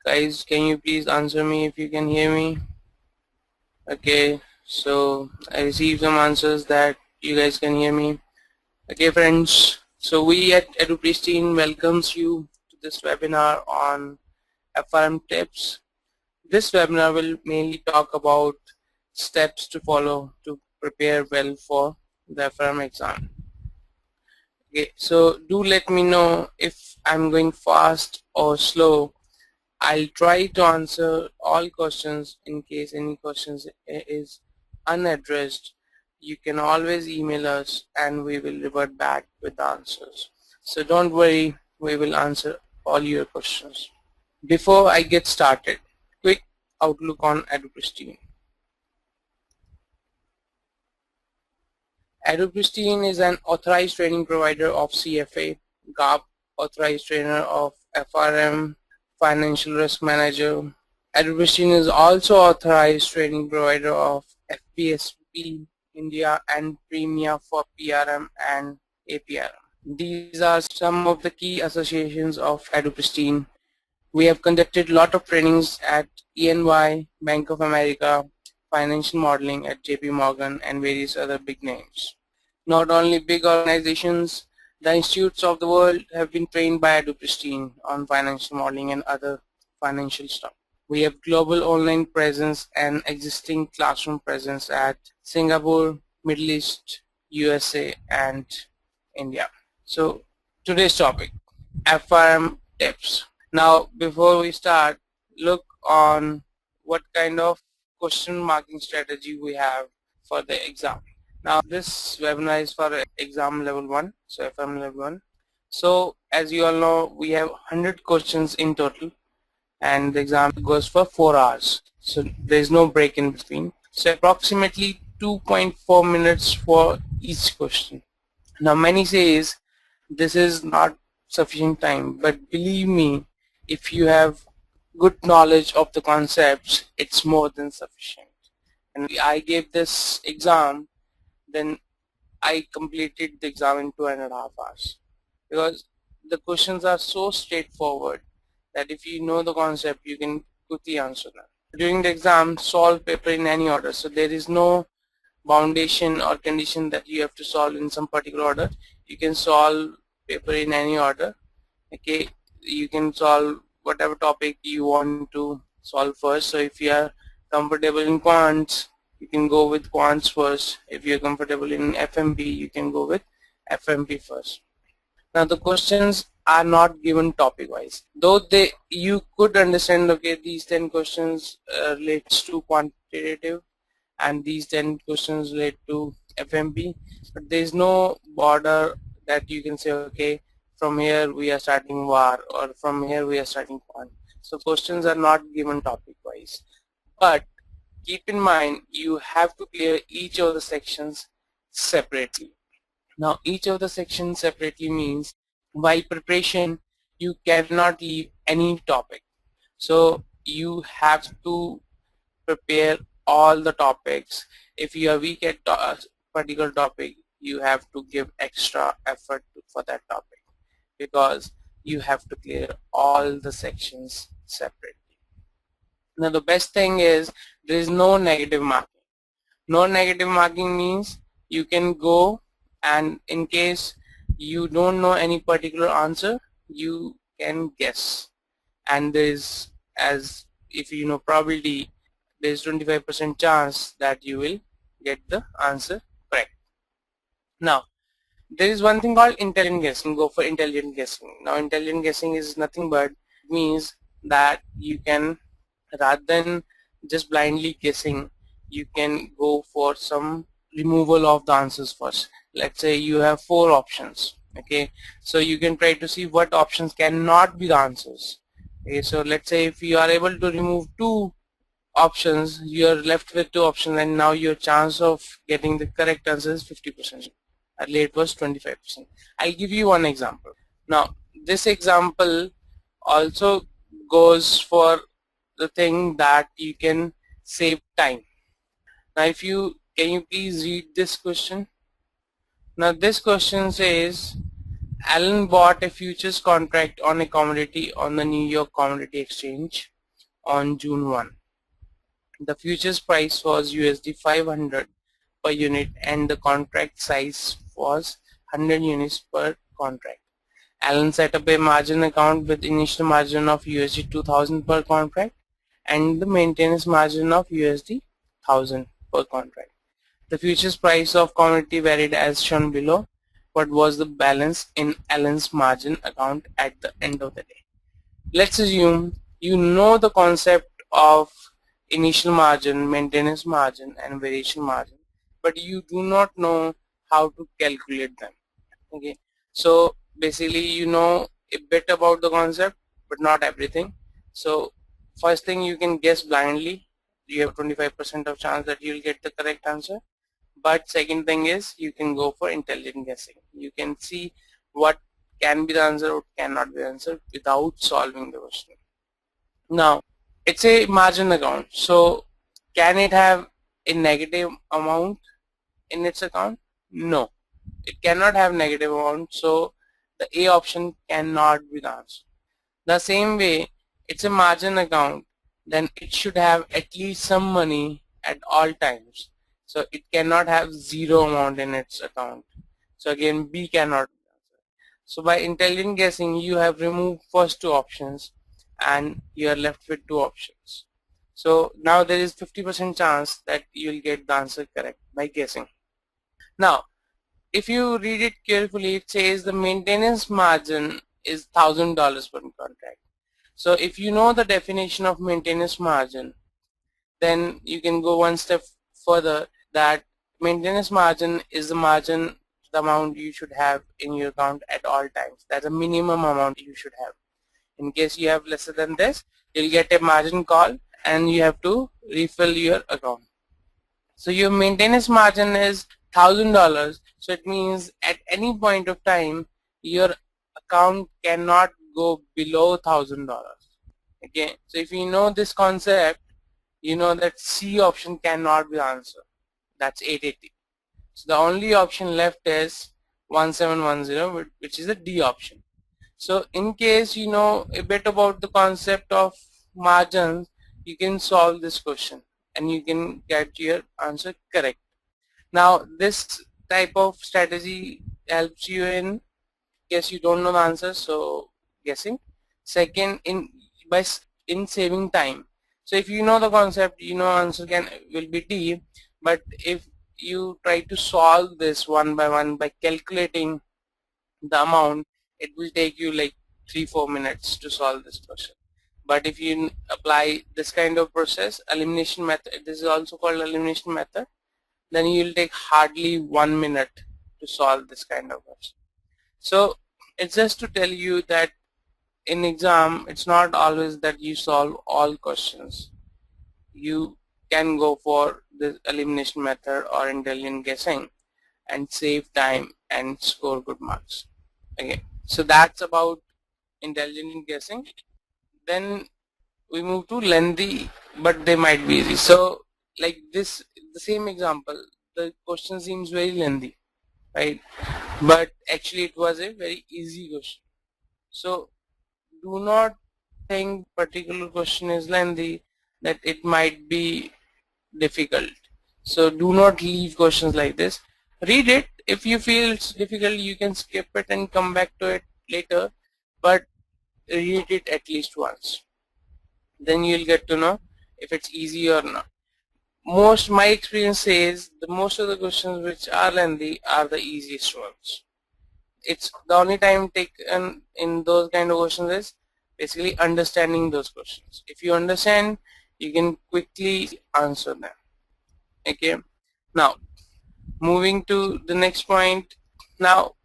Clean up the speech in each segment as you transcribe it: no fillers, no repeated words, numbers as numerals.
Guys, can you please answer me if you can hear me? Okay, so I received some answers that you guys can hear me. Okay friends, so we at EduPristine welcomes you to this webinar on FRM tips. This webinar will mainly talk about steps to follow to prepare well for the FRM exam. Okay, so do let me know if I'm going fast or slow. I'll try to answer all questions. In case any questions is unaddressed, you can always email us and we will revert back with answers. So don't worry, we will answer all your questions. Before I get started, quick outlook on EduPristine. EduPristine is an authorized training provider of CFA, GARP, authorized trainer of FRM, Financial Risk Manager. EduPristine is also authorized training provider of FPSP India and Premia for PRM and APRM. These are some of the key associations of EduPristine. We have conducted a lot of trainings at EY, Bank of America, financial modeling at JP Morgan, and various other big names. Not only big organizations, the institutes of the world have been trained by EduPristine on financial modeling and other financial stuff. We have global online presence and existing classroom presence at Singapore, Middle East, USA, and India. So today's topic, FRM tips. Now before we start, look on what kind of question marking strategy we have for the exam. Now this webinar is for exam level 1, so FRM level 1. So as you all know, we have 100 questions in total and the exam goes for 4 hours. So there is no break in between. So approximately 2.4 minutes for each question. Now many says this is not sufficient time, but believe me, if you have good knowledge of the concepts, it's more than sufficient. And I gave this exam, then I completed the exam in 2.5 hours because the questions are so straightforward that if you know the concept, you can quickly answer them. During the exam, solve paper in any order. So there is no foundation or condition that you have to solve in some particular order. You can solve paper in any order. Okay, you can solve whatever topic you want to solve first. So if you are comfortable in quants, you can go with quants first. If you are comfortable in FMP, you can go with FMP first. Now the questions are not given topic wise, though you could understand, okay, these 10 questions relates to quantitative and these 10 questions relate to FMP, but there is no border that you can say, okay, from here we are starting VAR or from here we are starting quant. So questions are not given topic wise, but keep in mind you have to clear each of the sections separately. Now each of the sections separately means while preparation you cannot leave any topic. So you have to prepare all the topics. If you are weak at a particular topic, you have to give extra effort for that topic because you have to clear all the sections separately. Now the best thing is there is no negative marking. No negative marking means you can go and in case you don't know any particular answer, you can guess, and there is, as if you know probability, there is 25% chance that you will get the answer correct. Now there is one thing called intelligent guessing. Go for intelligent guessing. Now intelligent guessing is nothing but means that you can, rather than just blindly guessing, you can go for some removal of the answers first. Let's say you have 4 options, okay, so you can try to see what options cannot be the answers. Okay, so let's say if you are able to remove 2 options, you are left with 2 options, and now your chance of getting the correct answer is 50%. Earlier it was 25%. I'll give you one example. Now this example also goes for the thing that you can save time. Now can you please read this question? Now this question says Alan bought a futures contract on a commodity on the New York Commodity Exchange. on June 1. The futures price was USD 500 per unit and the contract size was 100 units per contract. Alan set up a margin account with initial margin of USD 2000 per contract and the maintenance margin of USD 1000 per contract. The futures price of commodity varied as shown below. What was the balance in Alan's margin account at the end of the day? Let's assume you know the concept of initial margin, maintenance margin and variation margin, but you do not know how to calculate them. Okay, so basically you know a bit about the concept but not everything. So first thing, you can guess blindly. You have 25% of chance that you'll get the correct answer. But second thing is, you can go for intelligent guessing. You can see what can be the answer or cannot be the answer without solving the question. Now it's a margin account, so can it have a negative amount in its account? No, it cannot have negative amount, so the A option cannot be the answer. The same way, it's a margin account, then it should have at least some money at all times. So it cannot have zero amount in its account. So again, B cannot be the answer. So by intelligent guessing, you have removed first two options and you are left with two options. So now there is 50% chance that you will get the answer correct by guessing. Now if you read it carefully, it says the maintenance margin is $1,000 per contract. So if you know the definition of maintenance margin, then you can go one step further, that maintenance margin is the margin, the amount you should have in your account at all times. That's a minimum amount you should have. In case you have lesser than this, you'll get a margin call and you have to refill your account. So your maintenance margin is $1,000. So it means at any point of time your account cannot go below $1,000. Okay. So if you know this concept, you know that C option cannot be the answer. That's 880. So the only option left is 1710, which is the D option. So in case you know a bit about the concept of margins, you can solve this question and you can get your answer correct. Now this type of strategy helps you in case you don't know the answer, so guessing. Second, in saving time. So if you know the concept, you know answer will be D, but if you try to solve this one by one by calculating the amount, it will take you like 3-4 minutes to solve this question. But if you apply this kind of process, elimination method, this is also called elimination method, then you will take hardly 1 minute to solve this kind of question. So it's just to tell you that in exam, it's not always that you solve all questions. You can go for the elimination method or intelligent guessing and save time and score good marks. Okay, so that's about intelligent guessing. Then we move to lengthy, but they might be easy. So like this, the same example, the question seems very lengthy, right? But actually it was a very easy question. So do not think particular question is lengthy that it might be difficult. So do not leave questions like this. Read it. If you feel it's difficult, you can skip it and come back to it later, but read it at least once. Then you'll get to know if it's easy or not. My experience says the most of the questions which are lengthy are the easiest ones. It's the only time taken in those kind of questions is basically understanding those questions. If you understand, you can quickly answer them. Okay, now moving to the next point. Now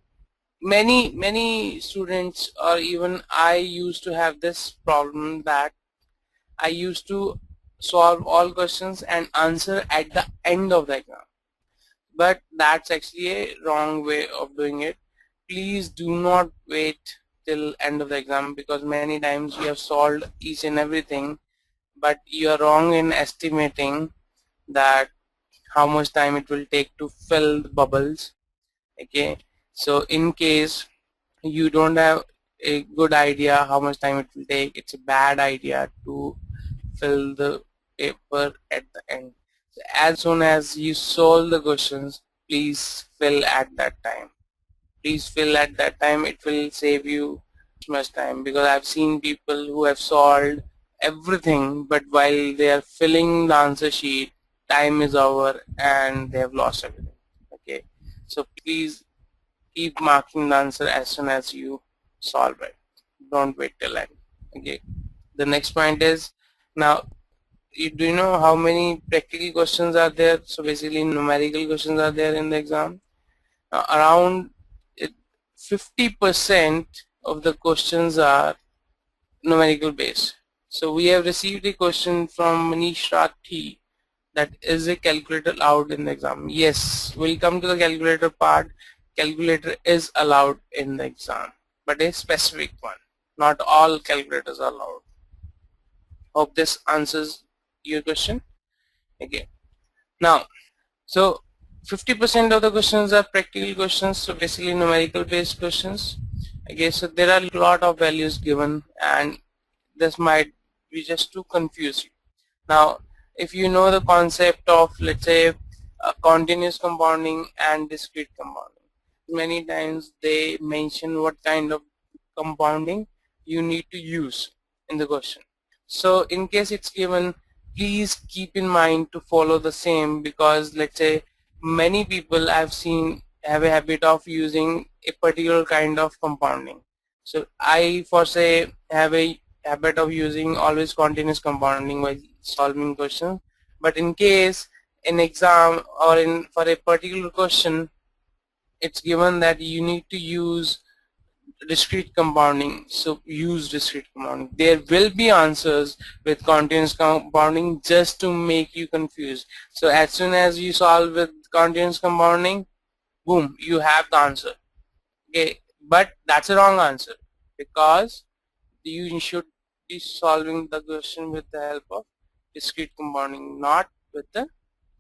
many students, or even I, used to have this problem that I used to solve all questions and answer at the end of the exam, but that's actually a wrong way of doing it. Please do not wait till end of the exam, because many times you have solved each and everything, but you are wrong in estimating that how much time it will take to fill the bubbles. Okay, so in case you don't have a good idea how much time it will take, it's a bad idea to fill the paper at the end. So as soon as you solve the questions, please fill at that time. Please fill at that time. It will save you much time, because I've seen people who have solved everything, but while they are filling the answer sheet, time is over and they have lost everything. Okay, so please keep marking the answer as soon as you solve it. Don't wait till end. Okay, the next point is, now do you know how many practical questions are there? So basically numerical questions are there in the exam. Around 50% of the questions are numerical based. So we have received a question from Manish Rathi, that is a calculator allowed in the exam. Yes, we'll come to the calculator part. Calculator is allowed in the exam, but a specific one. Not all calculators are allowed. Hope this answers your question. Okay. Now, so 50% of the questions are practical questions, so basically numerical based questions. Okay, so there are a lot of values given, and this might be just to confuse you. Now, if you know the concept of, let's say, continuous compounding and discrete compounding, many times they mention what kind of compounding you need to use in the question. So in case it's given, please keep in mind to follow the same, because let's say many people I've seen have a habit of using a particular kind of compounding. So I, for say, have a habit of using always continuous compounding while solving questions, but in case in exam or in for a particular question it's given that you need to use discrete compounding, so use discrete compounding. There will be answers with continuous compounding just to make you confused. So as soon as you solve with continuous compounding, boom, you have the answer. Okay, but that's a wrong answer, because you should be solving the question with the help of discrete compounding, not with the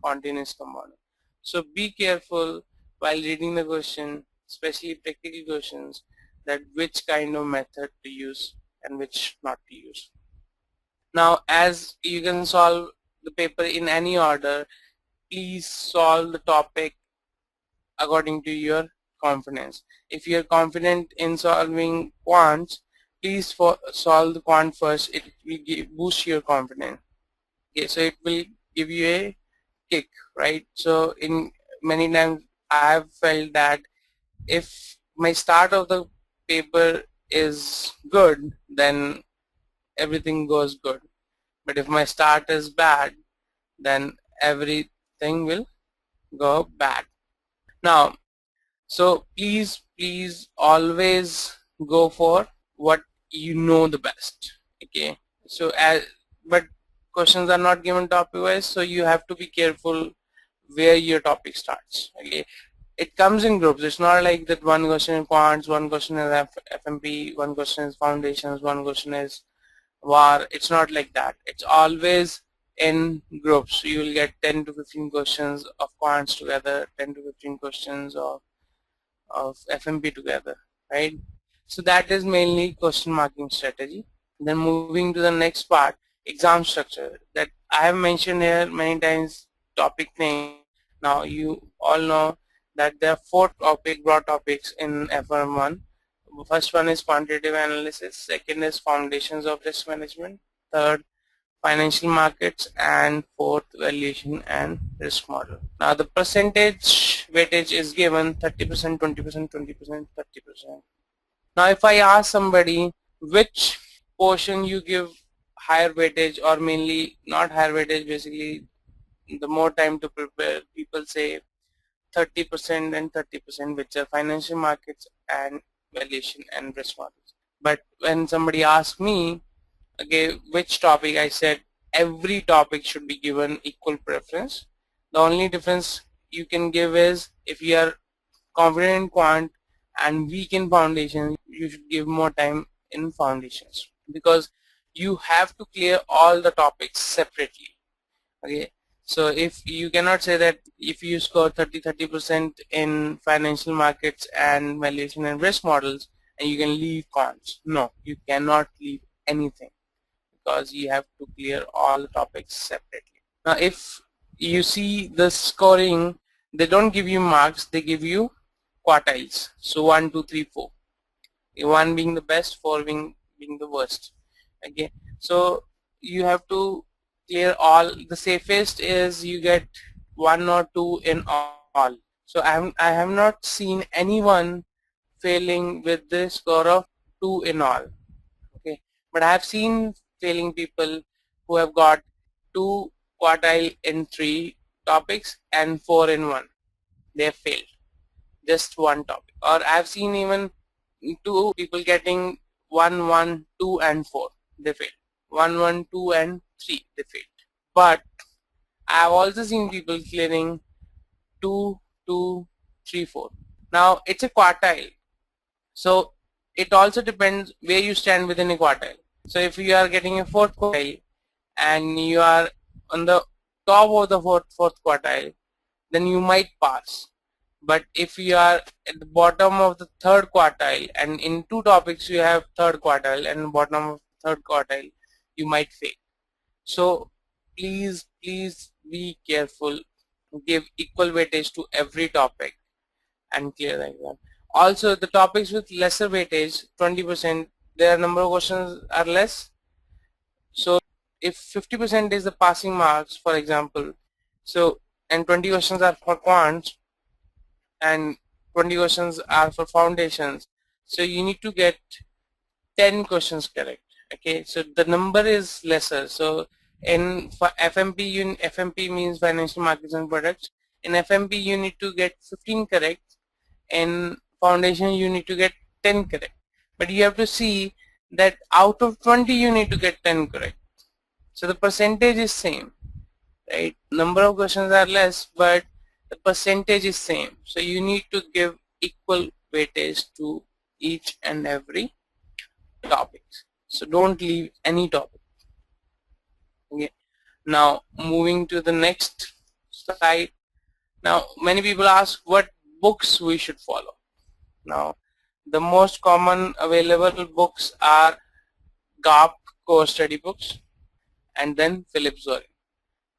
continuous compounding. So be careful while reading the question, especially practical questions, that which kind of method to use and which not to use. Now, as you can solve the paper in any order, please solve the topic according to your confidence. If you are confident in solving quants, please solve the quant first. It will boost your confidence. Okay, so it will give you a kick, right? So in many times I have felt that if my start of the paper is good, then everything goes good. But if my start is bad, then everything will go bad. Now, so please always go for what you know the best. Okay, so but questions are not given topic wise, so you have to be careful where your topic starts. Okay, it comes in groups. It's not like that one question is quants, one question is FMP, one question is foundations, one question is VAR. It's not like that. It's always in groups. You will get 10 to 15 questions of quants together, 10 to 15 questions of FMP together, right? So that is mainly question marking strategy. Then moving to the next part, exam structure, that I have mentioned here many times, topic name. Now you all know that there are 4 broad topics in FRM1. First one is quantitative analysis, second is foundations of risk management, third financial markets, and fourth valuation and risk model. Now the percentage weightage is given 30%, 20%, 20%, 30%. Now if I ask somebody which portion you give higher weightage, or mainly not higher weightage, basically the more time to prepare, people say 30% and 30%, which are financial markets and valuation and risk models. But when somebody asks me, okay, which topic, I said every topic should be given equal preference. The only difference you can give is if you are confident in quant and weak in foundation, you should give more time in foundations, because you have to clear all the topics separately. Okay, so if you cannot say that if you score 30% in financial markets and valuation and risk models and you can leave quants. No, you cannot leave anything. because you have to clear all the topics separately. Now if you see the scoring, they don't give you marks, they give you quartiles. So 1, 2, 3, 4. 1 being the best, 4 being the worst. Okay, so you have to clear all. The safest is you get 1 or 2 in all. So I have not seen anyone failing with the score of 2 in all. Okay, but I have seen failing people who have got 2 quartile in 3 topics and 4 in 1. They have failed just one topic. Or I have seen even 2 people getting 1, 1, 2 and 4. They failed. 1, 1, 2 and 3. They failed. But I have also seen people clearing 2, 2, 3, 4. Now it's a quartile. So it also depends where you stand within a quartile. So if you are getting a 4th quartile and you are on the top of the fourth quartile, then you might pass. But if you are at the bottom of the 3rd quartile and in 2 topics you have 3rd quartile and bottom of 3rd quartile, you might fail. So please be careful, give equal weightage to every topic and clear the exam. Also the topics with lesser weightage, 20%, their number of questions are less. So if 50% is the passing marks, for example, so and 20 questions are for quants and 20 questions are for foundations, so you need to get 10 questions correct. Okay, so the number is lesser. So in for FMP, FMP means financial markets and products. In FMP you need to get 15 correct. In foundation you need to get 10 correct. But you have to see that out of 20 you need to get 10 correct. So the percentage is same, right? Number of questions are less, but the percentage is same. So you need to give equal weightage to each and every topic. So don't leave any topic. Okay. Now moving to the next slide. Now many people ask what books we should follow. Now the most common available books are GARP core study books and then Philip Zorin.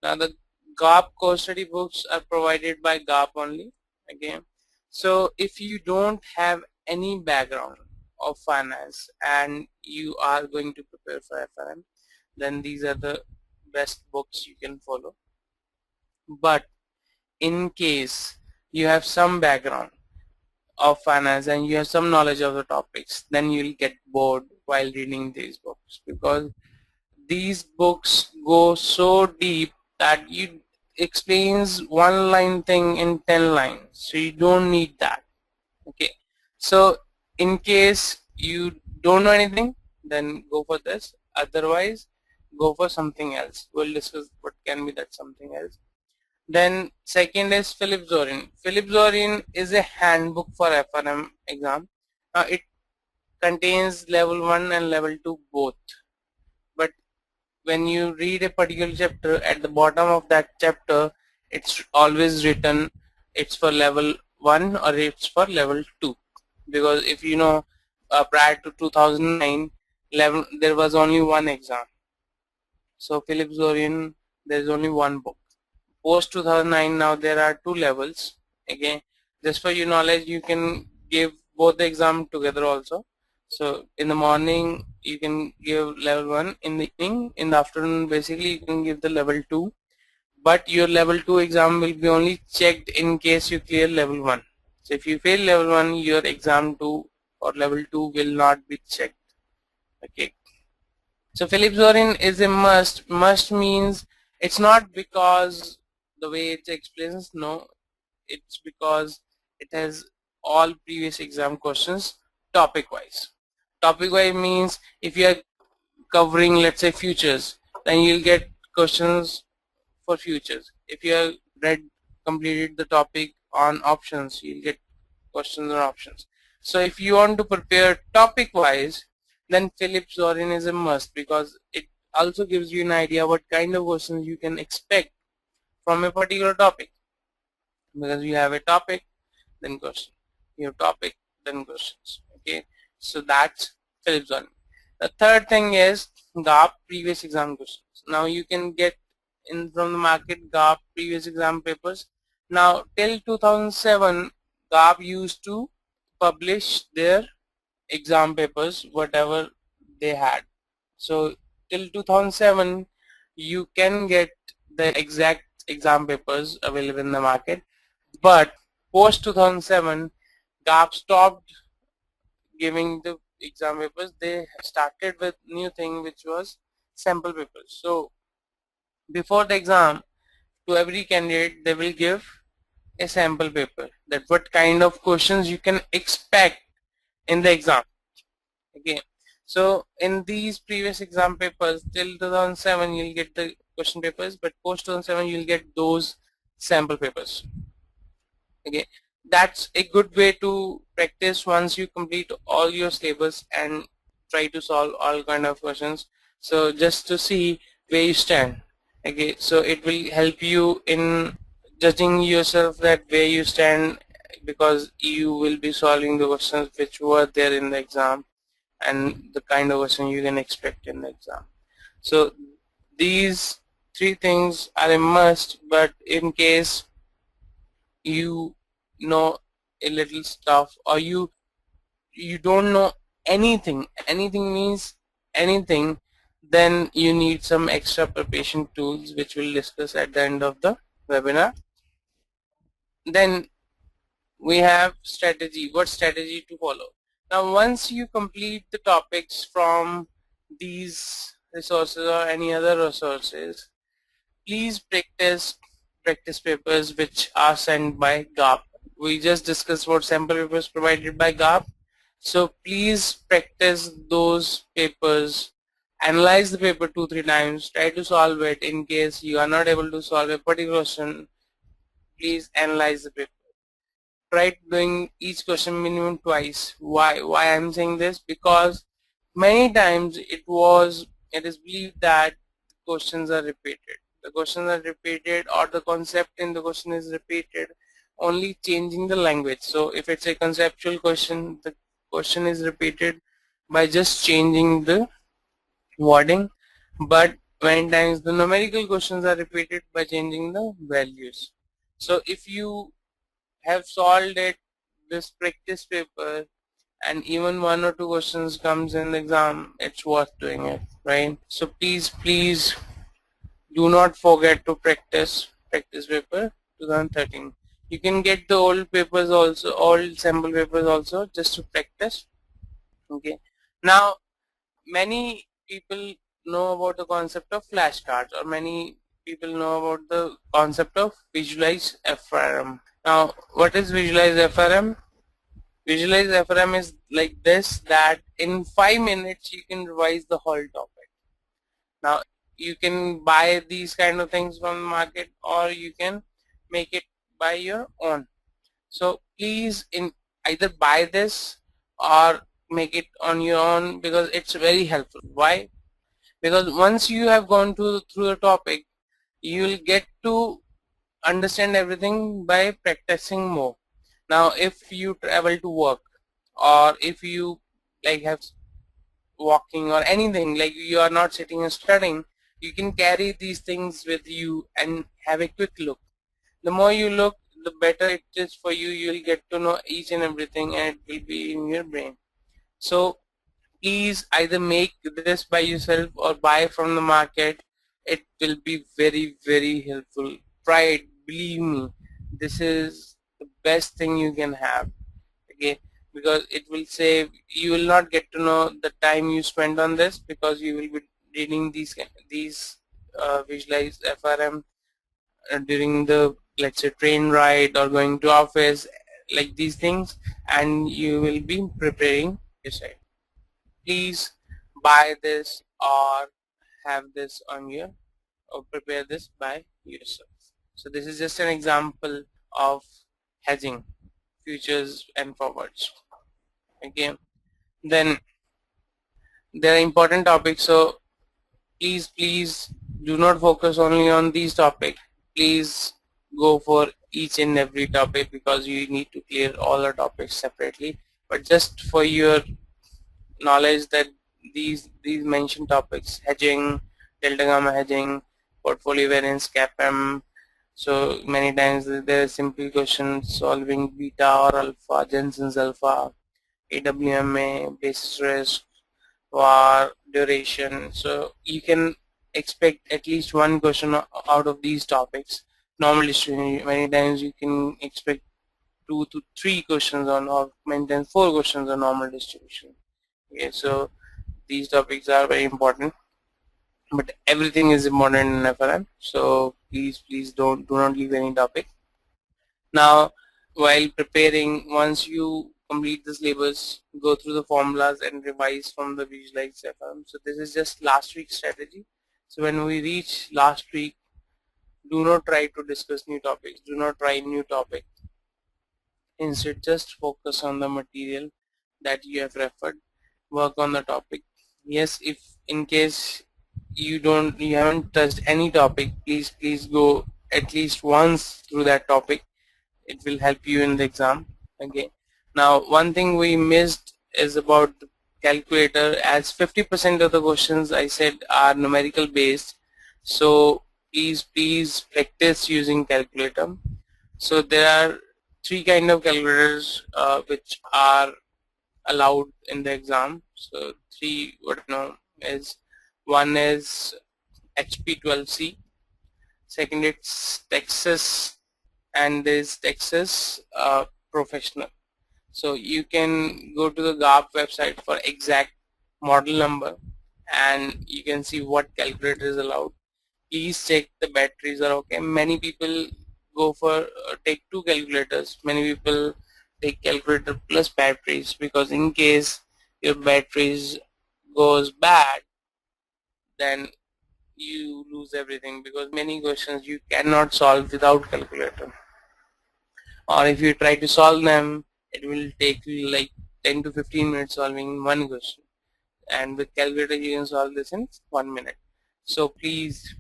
Now the GARP core study books are provided by GARP only. Okay, so if you don't have any background of finance and you are going to prepare for FRM, then these are the best books you can follow. But in case you have some background of finance and you have some knowledge of the topics, then you'll get bored while reading these books, because these books go so deep that you explains one line thing in 10 lines, so you don't need that. Okay, so in case you don't know anything, then go for this, otherwise go for something else. We'll discuss what can be that something else. Then second is Philip Zorin. Philip Zorin is a handbook for FRM exam. It contains level 1 and level 2 both, but when you read a particular chapter, at the bottom of that chapter it's always written it's for level 1 or it's for level 2, because if you know, prior to 2009 there was only one exam. So Philip Zorin, there is only one book. Post 2009 now there are 2 levels. Again, just for your knowledge, you can give both the exam together also. So in the morning you can give level 1, in the evening, in the afternoon basically you can give the level 2, but your level 2 exam will be only checked in case you clear level 1. So if you fail level 1, your exam 2 or level 2 will not be checked. Okay, so Philip Zorin is a must. Must means it's not because the way it explains, no, it's because it has all previous exam questions topic wise. Topic wise means if you are covering, let's say, futures, then you'll get questions for futures. If you have completed the topic on options, you'll get questions on options. So if you want to prepare topic wise, then Philip Zorin is a must, because it also gives you an idea what kind of questions you can expect from a particular topic, because you have a topic, then question, you have topic, then questions. Okay, so that's Philip Zorin. The third thing is GARP previous exam questions. Now you can get in from the market GARP previous exam papers. Now till 2007 GARP used to publish their exam papers whatever they had. So till 2007 you can get the exact exam papers available in the market, but post 2007 GARP stopped giving the exam papers. They started with new thing which was sample papers. So before the exam, to every candidate they will give a sample paper, that what kind of questions you can expect in the exam. Okay, so in these previous exam papers till 2007 you'll get the question papers, but post 2007 you'll get those sample papers. Okay, that's a good way to practice once you complete all your syllabus and try to solve all kind of questions. So just to see where you stand. Okay, so it will help you in judging yourself that where you stand, because you will be solving the questions which were there in the exam and the kind of question you can expect in the exam. So these three things are a must, but in case you know a little stuff, or you don't know anything means anything, then you need some extra preparation tools which we'll discuss at the end of the webinar. Then we have strategy. What strategy to follow? Now once you complete the topics from these resources or any other resources, please practice papers which are sent by GARP. We just discussed what sample papers provided by GARP. So please practice those papers. Analyze the paper 2-3 times. Try to solve it. In case you are not able to solve a particular question, please analyze the paper. Try doing each question minimum twice. Why I'm saying this? Because many times it is believed that questions are repeated. The questions are repeated, or the concept in the question is repeated, only changing the language. So if it's a conceptual question, the question is repeated by just changing the wording, but many times the numerical questions are repeated by changing the values. So if you have solved this practice paper, and even 1 or 2 questions comes in the exam, it's worth doing it, right? So please do not forget to practice paper 2013. You can get the old papers also, old sample papers also, just to practice. Okay, now many people know about the concept of flashcards, or many people know about the concept of visualize FRM. Now what is visualize FRM? Visualize FRM is like this, that in 5 minutes you can revise the whole topic. Now you can buy these kind of things from the market, or you can make it by your own. So please either buy this or make it on your own, because it's very helpful. Why? Because once you have gone through the topic, you will get to understand everything by practicing more. Now if you travel to work, or if you like have walking or anything, like you are not sitting and studying, you can carry these things with you and have a quick look. The more you look, the better it is for you. You will get to know each and everything, and it will be in your brain. So please either make this by yourself or buy from the market. It will be very helpful. Try it, believe me, this is the best thing you can have. Okay, because it will save, you will not get to know the time you spend on this, because you will be reading these visualize FRM during the, let's say, train ride or going to office, like these things, and you will be preparing yourself. Please buy this or have this on your, or prepare this by yourself. So this is just an example of hedging futures and forwards. Okay, then there are important topics, so please do not focus only on these topics. Please go for each and every topic, because you need to clear all the topics separately. But just for your knowledge, that these mentioned topics: hedging, delta gamma hedging, portfolio variance, CAPM. So many times there are simple questions solving beta or alpha, Jensen's alpha, AWMA, basis risk, VAR, duration. So you can expect at least one question out of these topics. Normal distribution, many times you can expect 2 to 3 questions on, or many times 4 questions on normal distribution. Okay, so these topics are very important, but everything is important in FRM. So please do not leave any topic. Now, while preparing, once you complete the syllabus, go through the formulas and revise from the visualized FRM. So this is just last week's strategy. So when we reach last week, do not try to discuss new topics. Do not try new topics. Instead, just focus on the material that you have referred. Work on the topic. Yes, if in case you haven't touched any topic, please go at least once through that topic. It will help you in the exam. Okay. Now, one thing we missed is about the calculator, as 50% of the questions I said are numerical based. So please practice using calculator. So there are 3 kind of calculators which are allowed in the exam. So 3, what you know is, one is HP12C, second it's Texas, and there's Texas Professional. So you can go to the GARP website for exact model number, and you can see what calculator is allowed. Please check the batteries are okay. Many people go for take 2 calculators. Many people take calculator plus batteries, because in case your batteries goes bad, then you lose everything, because many questions you cannot solve without calculator, or if you try to solve them, it will take you like 10 to 15 minutes solving one question, and with calculator you can solve this in 1 minute. So please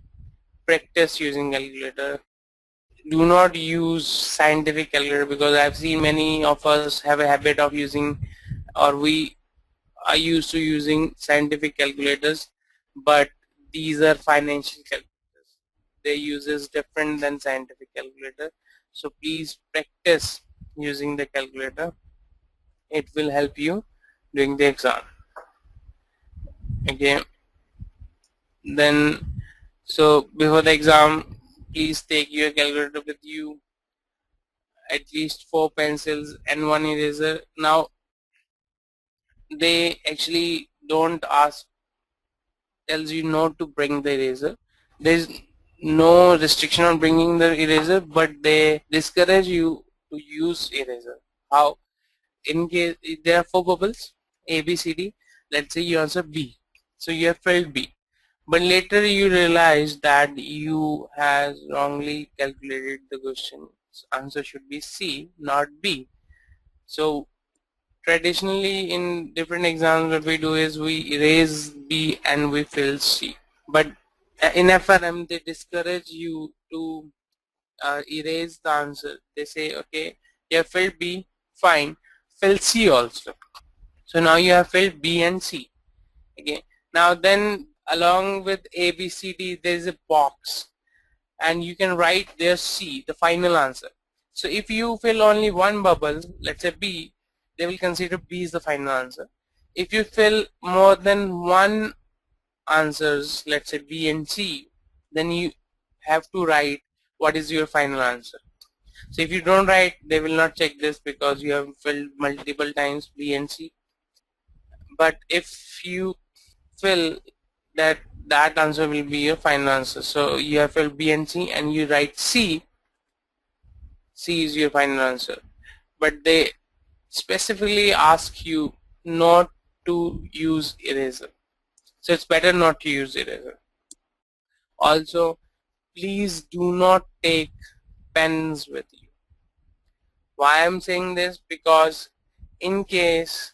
practice using calculator. Do not use scientific calculator, because I've seen many of us have a habit of using, or we are used to using scientific calculators, but these are financial calculators. Their use is different than scientific calculator. So please practice using the calculator. It will help you during the exam. Okay. Then, so before the exam, please take your calculator with you, at least 4 pencils and 1 eraser. Now, they actually don't ask, tells you not to bring the eraser. There's no restriction on bringing the eraser, but they discourage you to use eraser. How? In case there are 4 bubbles, A, B, C, D. Let's say you answer B, so you have filled B, but later you realize that you has wrongly calculated the question. Answer should be C, not B. So traditionally in different exams, what we do is we erase B and we fill C, but in FRM they discourage you to erase the answer. They say, okay, you have filled B, fine, fill C also. So now you have filled B and C. Okay, now then along with A, B, C, D, there is a box, and you can write there C, the final answer. So if you fill only one bubble, let's say B, they will consider B is the final answer. If you fill more than one answers, let's say B and C, then you have to write what is your final answer. So if you don't write, they will not check this, because you have filled multiple times B and C. But if you fill that answer will be your final answer. So you have filled B and C and you write C is your final answer. But they specifically ask you not to use eraser. So it's better not to use eraser. Also, please do not take pens with you. Why I'm saying this? Because in case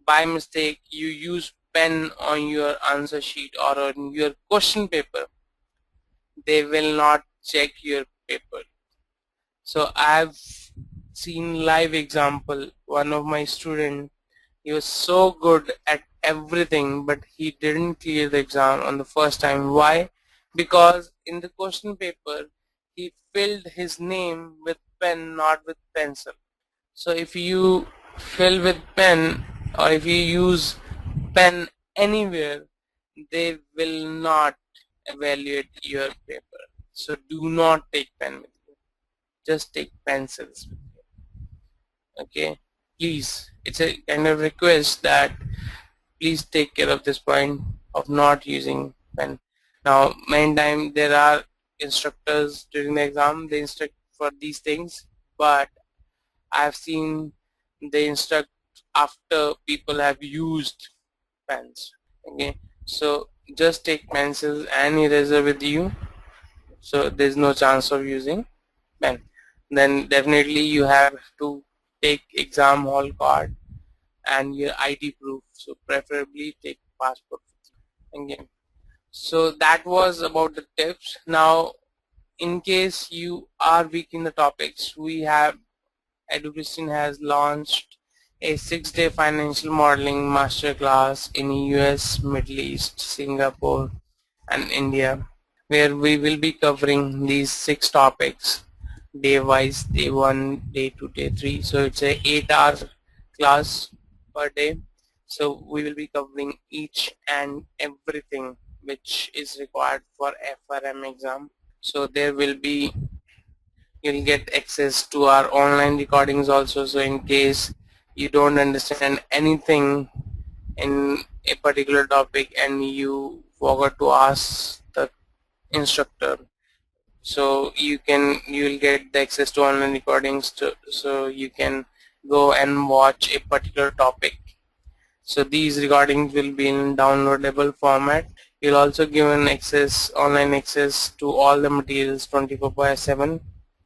by mistake you use pen on your answer sheet or on your question paper, they will not check your paper. So I've seen live example. One of my students, he was so good at everything, but he didn't clear the exam on the first time. Why? Because in the question paper he filled his name with pen, not with pencil. So if you fill with pen, or if you use pen anywhere, they will not evaluate your paper. So do not take pen with you, just take pencils with you. Okay, please, it's a kind of request that please take care of this point of not using pen. Now many times there are instructors during the exam, they instruct for these things, but I have seen they instruct after people have used pens. Okay, so just take pencils and eraser with you, so there's no chance of using pen. Then definitely you have to take exam hall card and your ID proof, so preferably take passport. Okay, so that was about the tips. Now in case you are weak in the topics, we have EduPristine has launched a 6-day financial modeling masterclass in US, Middle East, Singapore and India, where we will be covering these 6 topics day wise, day 1, day 2, day 3. So it's a 8-hour class per day. So we will be covering each and everything which is required for FRM exam. So there will be, you'll get access to our online recordings also, so in case you don't understand anything in a particular topic and you forgot to ask the instructor, so you'll get the access to online recordings so you can go and watch a particular topic. So these recordings will be in downloadable format. You'll also given access, online access to all the materials 24/7.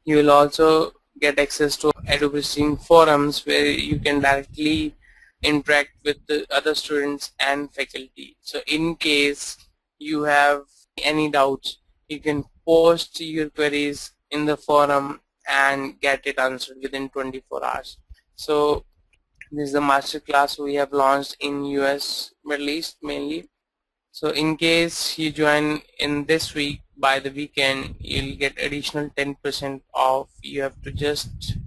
You will also get access to EduPristine forums where you can directly interact with the other students and faculty. So in case you have any doubts, you can post your queries in the forum and get it answered within 24 hours. So this is the master class we have launched in US, Middle East mainly. So in case you join in this week, by the weekend you'll get additional 10% off. You have to just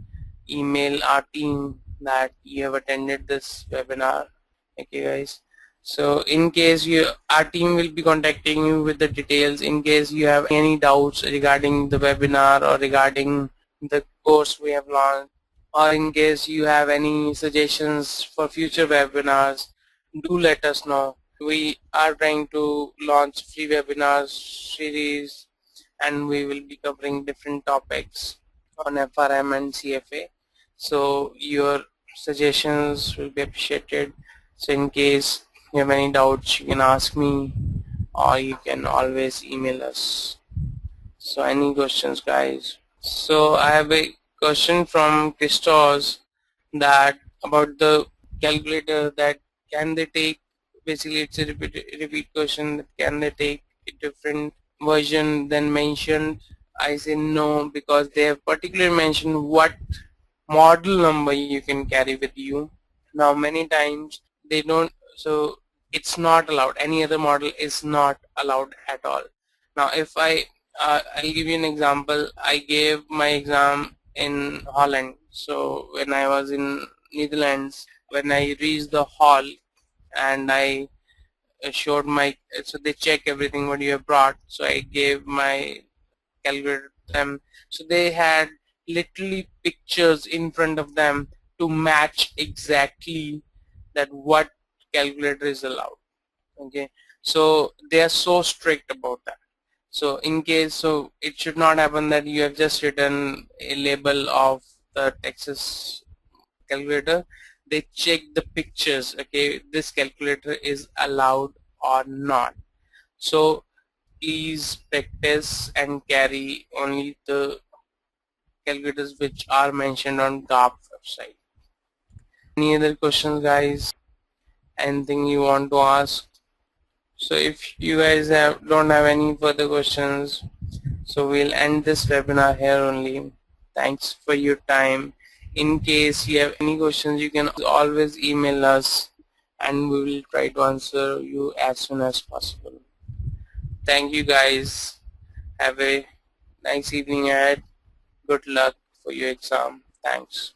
email our team that you have attended this webinar. Okay guys, so in case our team will be contacting you with the details in case you have any doubts regarding the webinar or regarding the course we have launched, or in case you have any suggestions for future webinars, do let us know. We are trying to launch free webinars series and we will be covering different topics on FRM and CFA. So your suggestions will be appreciated. So in case you have any doubts, you can ask me or you can always email us. So any questions guys? So I have a question from Christos that about the calculator, that can they take, basically it's a repeat question, that can they take a different version than mentioned. I say no, because they have particularly mentioned what model number you can carry with you. Now many times they don't, so it's not allowed, any other model is not allowed at all. Now if I'll give you an example. I gave my exam in Holland, so when I was in Netherlands, when I reached the hall and I showed my, so they check everything what you have brought, so I gave my calculator to them, so they had literally pictures in front of them to match exactly that what calculator is allowed. Okay, so they are so strict about that. So in case, so it should not happen that you have just written a label of the Texas calculator. They check the pictures, okay, this calculator is allowed or not. So please practice and carry only the calculators which are mentioned on GARP website. Any other questions guys? Anything you want to ask? So if you guys don't have any further questions, so we'll end this webinar here only. Thanks for your time. In case you have any questions, you can always email us and we will try to answer you as soon as possible. Thank you guys. Have a nice evening ahead. Good luck for your exam. Thanks.